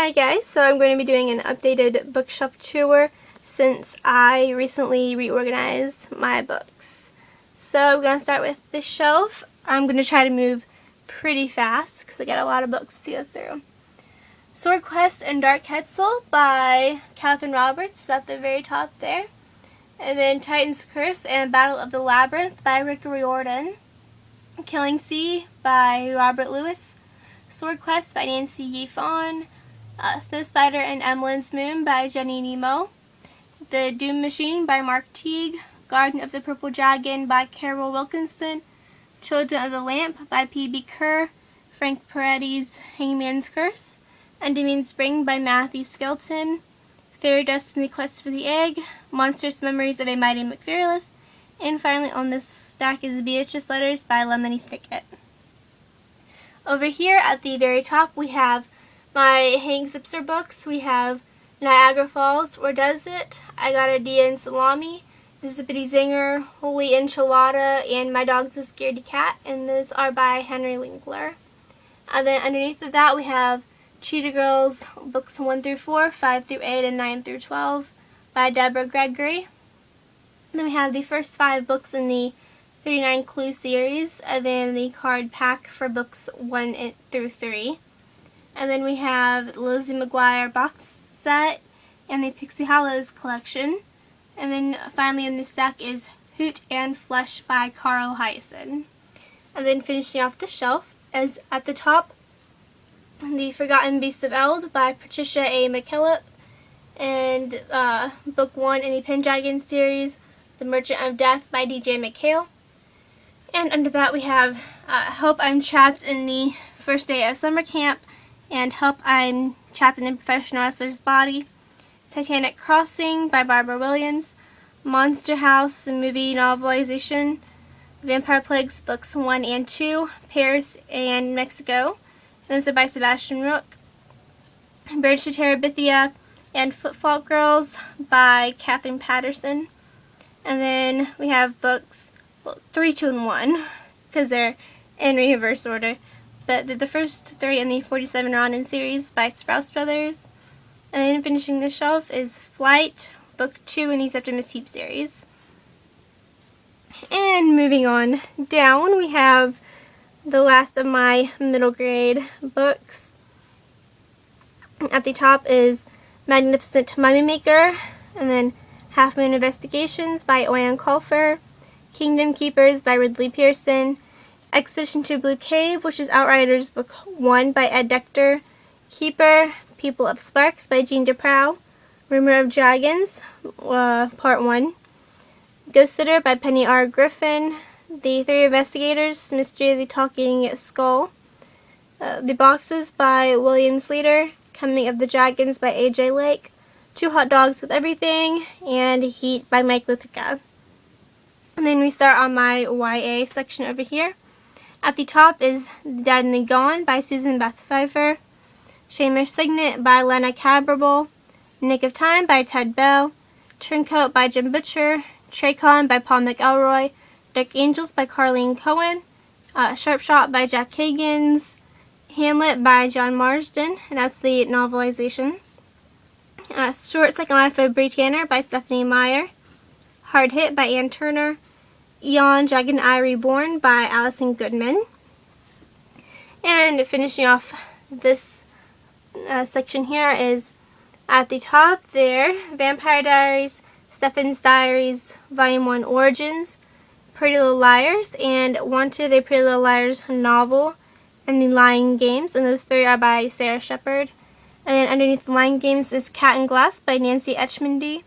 Hi guys, so I'm going to be doing an updated bookshelf tour since I recently reorganized my books. So I'm going to start with this shelf. I'm going to try to move pretty fast because I got a lot of books to go through. Sword Quest and Dark Hetzel by Catherine Roberts is at the very top there. And then Titan's Curse and Battle of the Labyrinth by Rick Riordan. Killing Sea by Robert Lewis. Sword Quest by Nancy Yi Fawn. Snow Spider and Emmeline's Moon by Jenny Nemo. The Doom Machine by Mark Teague. Garden of the Purple Dragon by Carol Wilkinson. Children of the Lamp by P.B. Kerr. Frank Peretti's Hangman's Curse. Endymion Spring by Matthew Skelton. Fairy Dust and the Quest for the Egg. Monstrous Memories of a Mighty McFearless. And finally on this stack is Beatrice Letters by Lemony Snicket. Over here at the very top we have my Hank Zipser books. We have Niagara Falls, Or Does It, I Got a Dia and Salami, The Zippity Zinger, Holy Enchilada, and My Dog's a Scaredy Cat, and those are by Henry Winkler. And then underneath of that we have Cheetah Girls, books 1 through 4, 5 through 8, and 9 through 12 by Deborah Gregory. And then we have the first 5 books in the 39 Clue series, and then the card pack for books 1 through 3. And then we have Lizzie McGuire box set and the Pixie Hollows collection. And then finally in this stack is Hoot and Flesh by Carl Hyacin. And then finishing off the shelf is at the top The Forgotten Beasts of Eld by Patricia A. McKillop. And book 1 in the Pendragon series, The Merchant of Death by D.J. McHale. And under that we have Help I'm Trapped in the First Day of Summer Camp and Help I'm Trapped in a Professional Wrestler's Body. Titanic Crossing by Barbara Williams. Monster House, a movie novelization. Vampire Plagues books 1 and 2, Paris and Mexico. And those are by Sebastian Rook. Bridge to Terabithia and Flip-Flop Girls by Catherine Patterson. And then we have books 3, 2, and 1 because they're in reverse order. But the first 3 in the 47 Ronin series by Sprouse Brothers. And then finishing the shelf is Flight, book 2 in the Septimus Heap series. And moving on down, we have the last of my middle grade books. At the top is Magnificent Mummy Maker, and then Half Moon Investigations by Oyan Colfer. Kingdom Keepers by Ridley Pearson. Expedition to Blue Cave, which is Outriders book 1 by Ed Decter. Keeper, People of Sparks by Jean DeProw. Rumor of Dragons, part 1. Ghost Sitter by Penny R. Griffin. The Three Investigators, Mystery of the Talking Skull. The Boxes by William Slater. Coming of the Dragons by A.J. Lake. Two Hot Dogs with Everything, and Heat by Mike Lupica. And then we start on my YA section over here. At the top is The Dead and the Gone by Susan Beth Pfeiffer. Shameless Signet by Lena Cabrable. Nick of Time by Ted Bell. Turncoat by Jim Butcher. Traycon by Paul McElroy. Dark Angels by Carleen Cohen. Sharp Shot by Jack Higgins. Hamlet by John Marsden, and that's the novelization. Short Second Life of Bree Tanner by Stephanie Meyer. Hard Hit by Ann Turner. Eon Dragon Eye Reborn by Allison Goodman. And finishing off this section here is at the top there, Vampire Diaries, Stephen's Diaries, Volume 1 Origins, Pretty Little Liars, and Wanted, a Pretty Little Liars novel, and the Lying Games, and those 3 are by Sarah Shepard. And then underneath the Lying Games is Cat and Glass by Nancy Etchmundy.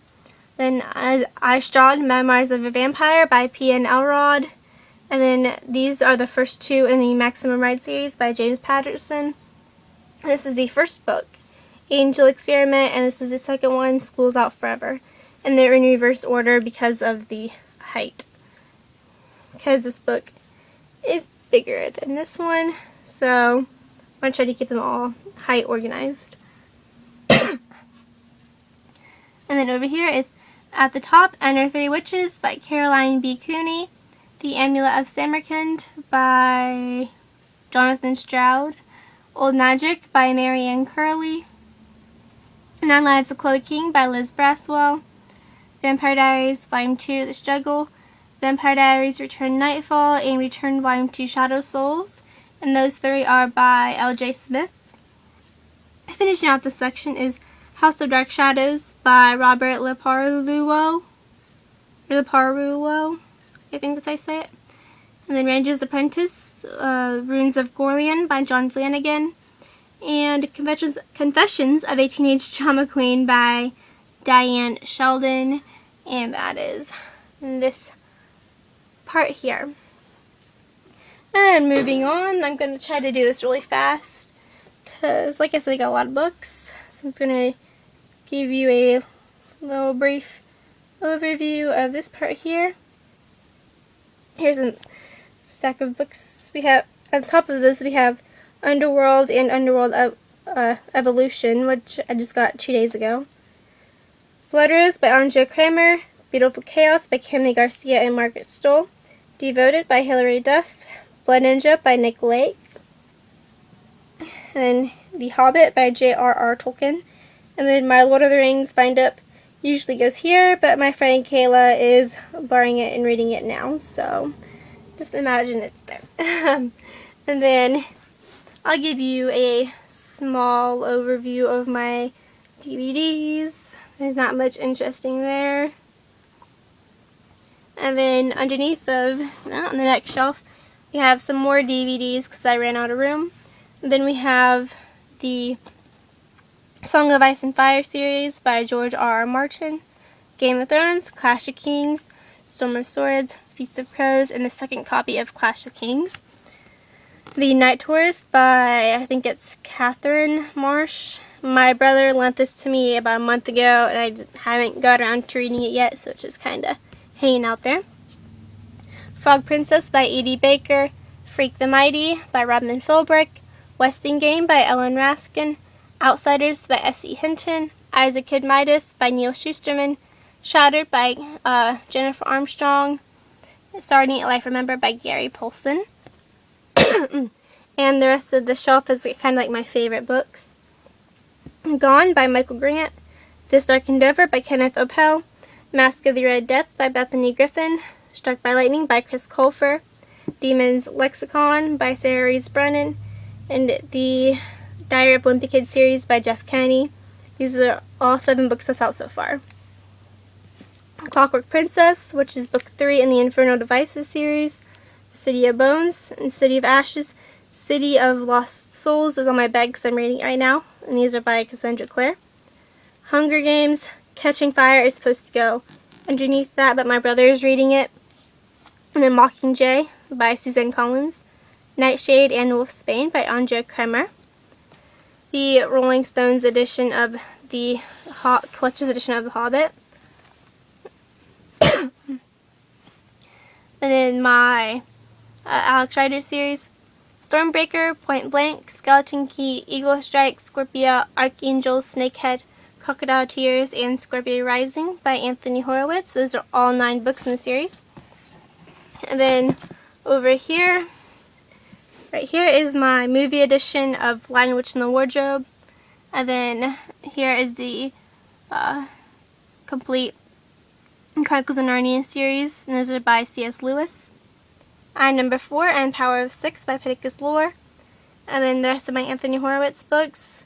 Then Eistrad, Memoirs of a Vampire by P.N. Elrod. And then these are the first 2 in the Maximum Ride series by James Patterson. This is the first book, Angel Experiment, and this is the second one, School's Out Forever. And they're in reverse order because of the height. Because this book is bigger than this one, so I'm going to try to keep them all height organized. And then over here is at the top, Enter Three Witches by Caroline B. Cooney. The Amulet of Samarkand by Jonathan Stroud. Old Magic by Marianne Curley. Nine Lives of Chloe King by Liz Braswell, Vampire Diaries Volume 2, The Struggle, Vampire Diaries Return Nightfall, and Return Volume 2, Shadow Souls, and those three are by L.J. Smith. Finishing out this section is House of Dark Shadows by Robert Leparulo, I think that's how you say it. And then Ranger's Apprentice, Runes of Gorlian by John Flanagan, and Confessions of a Teenage Drama Queen by Diane Sheldon, and that is this part here. And moving on, I'm going to try to do this really fast because, like I said, I got a lot of books, so I'm going to give you a little brief overview of this part here. Here's a stack of books. We have, on top of this, we have Underworld and Underworld Evolution, which I just got 2 days ago. Blood Rose by Anja Kramer, Beautiful Chaos by Kimmy Garcia and Margaret Stoll, Devoted by Hilary Duff, Blood Ninja by Nick Lake, and then The Hobbit by J.R.R. Tolkien, and then My Lord of the Rings bind-up usually goes here, but my friend Kayla is borrowing it and reading it now, so just imagine it's there. And then I'll give you a small overview of my DVDs. There's not much interesting there. And then underneath on the next shelf, we have some more DVDs because I ran out of room. And then we have the Song of Ice and Fire series by George R.R. Martin, Game of Thrones, Clash of Kings, Storm of Swords, Feast of Crows, and the second copy of Clash of Kings. The Night Tourist by, I think it's Catherine Marsh. My brother lent this to me about a month ago, and I haven't got around to reading it yet, so it's just kind of hanging out there. Frog Princess by E.D. Baker, Freak the Mighty by Robin Philbrick, Westing Game by Ellen Raskin, Outsiders by S.E. Hinton, Isaac Kid Midas by Neil Shusterman, Shattered by Jennifer Armstrong, Starting at Life Remembered by Gary Polson. And the rest of the shelf is kind of like my favorite books. Gone by Michael Grant, This Dark Endeavor by Kenneth Opel, Mask of the Red Death by Bethany Griffin, Struck by Lightning by Chris Colfer, Demon's Lexicon by Sarah Rees Brennan, and the Diary of Wimpy Kid series by Jeff Kennedy. These are all 7 books that's out so far. Clockwork Princess, which is book 3 in the Infernal Devices series, City of Bones, and City of Ashes. City of Lost Souls is on my bag because I'm reading it right now, and these are by Cassandra Clare. Hunger Games, Catching Fire is supposed to go underneath that, but my brother is reading it. And then Mockingjay by Suzanne Collins, Nightshade and Wolfsbane by Anja Kremer, the Rolling Stones edition of the collector's edition of The Hobbit, and then my Alex Rider series, Stormbreaker, Point Blank, Skeleton Key, Eagle Strike, Scorpia, Archangel, Snakehead, Crocodile Tears, and Scorpio Rising by Anthony Horowitz. Those are all 9 books in the series. And then over here, right here is my movie edition of Lion, Witch, and the Wardrobe. And then here is the complete Chronicles of Narnia series, and those are by C.S. Lewis. And number 4, and Power of 6 by Pittacus Lore. And then the rest of my Anthony Horowitz books,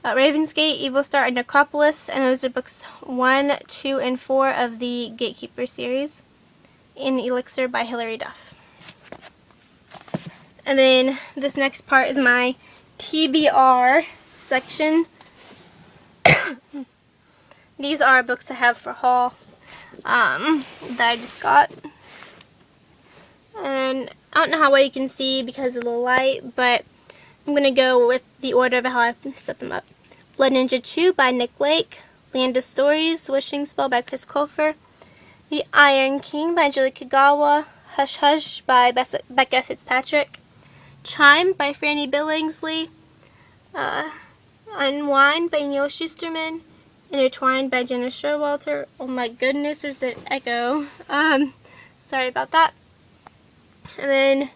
Ravensgate, Evil Star, and Necropolis, and those are books 1, 2, and 4 of the Gatekeeper series. In Elixir by Hilary Duff. And then this next part is my TBR section. These are books I have for haul that I just got. And I don't know how well you can see because of the light, but I'm going to go with the order of how I set them up. Blood Ninja 2 by Nick Lake, Land of Stories, Wishing Spell by Chris Colfer, The Iron King by Julie Kagawa, Hush Hush by Becca Fitzpatrick, Chime by Franny Billingsley, Unwind by Neil Shusterman, Intertwined by Jenna Sherwalter. Oh my goodness, there's an echo. Sorry about that. And then,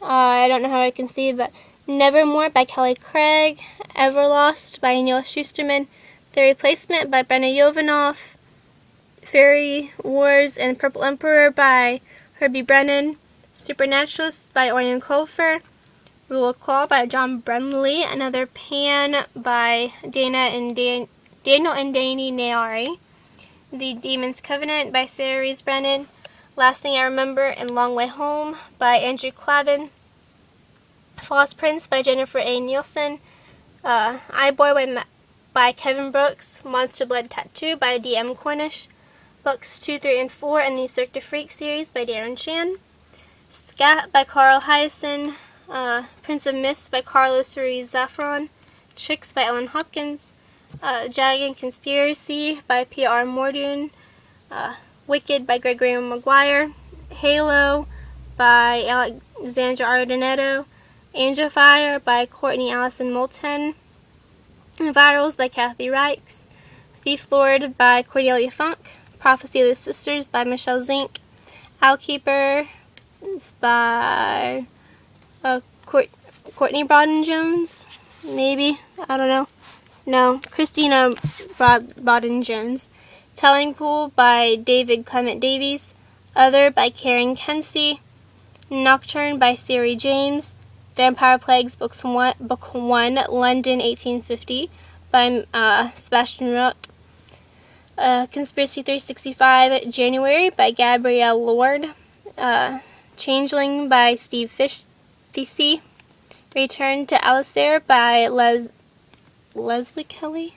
I don't know how I can see, but Nevermore by Kelly Craig, Everlost by Neil Shusterman, The Replacement by Brenna Yovanov, Fairy Wars and Purple Emperor by Herbie Brennan, Supernaturalists by Orion Colfer, Rule of Claw by John Brunley, Another Pan by Daniel and Danny Nayari, The Demon's Covenant by Sarah Rees Brennan, Last Thing I Remember and Long Way Home by Andrew Clavin, False Prince by Jennifer A. Nielsen, iBoy by Kevin Brooks, Monster Blood Tattoo by D.M. Cornish, Books 2, 3, and 4 in the Cirque du Freak series by Darren Shan, Scat by Carl Hyacin, Prince of Mists by Carlos Ruiz Zafran, Tricks by Ellen Hopkins, Jagged Conspiracy by P.R. Mordoon, Wicked by Gregory Maguire, Halo by Alexandra Ardenetto, Angel Fire by Courtney Allison Moulton, Virals by Kathy Reichs, Thief Lord by Cordelia Funk, Prophecy of the Sisters by Michelle Zink, Owlkeeper by Courtney Brodden-Jones, maybe, I don't know. No, Christina Brodden-Jones. Telling Pool by David Clement Davies, Other by Karen Kensey, Nocturne by Siri James, Vampire Plagues Book 1, London 1850 by Sebastian Rook, Conspiracy 365 January by Gabrielle Lord, Changeling by Steve Fisey, Return to Alistair by Leslie Kelly?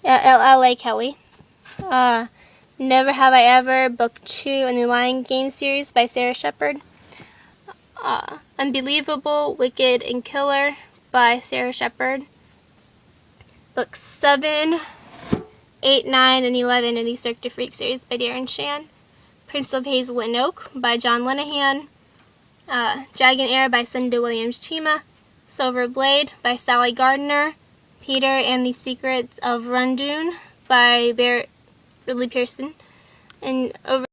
L.A. Kelly. Never Have I Ever, Book 2 in the Lion Game series by Sarah Shepard. Unbelievable, Wicked, and Killer by Sarah Shepard. Books 7, 8, 9, and 11 in the Cirque du Freak series by Darren Shan. Prince of Hazel and Oak by John Linehan. Dragon Air by Cinda Williams Chima. Silver Blade by Sally Gardner. Peter and the Secrets of Rundoon by Ridley Pearson. And over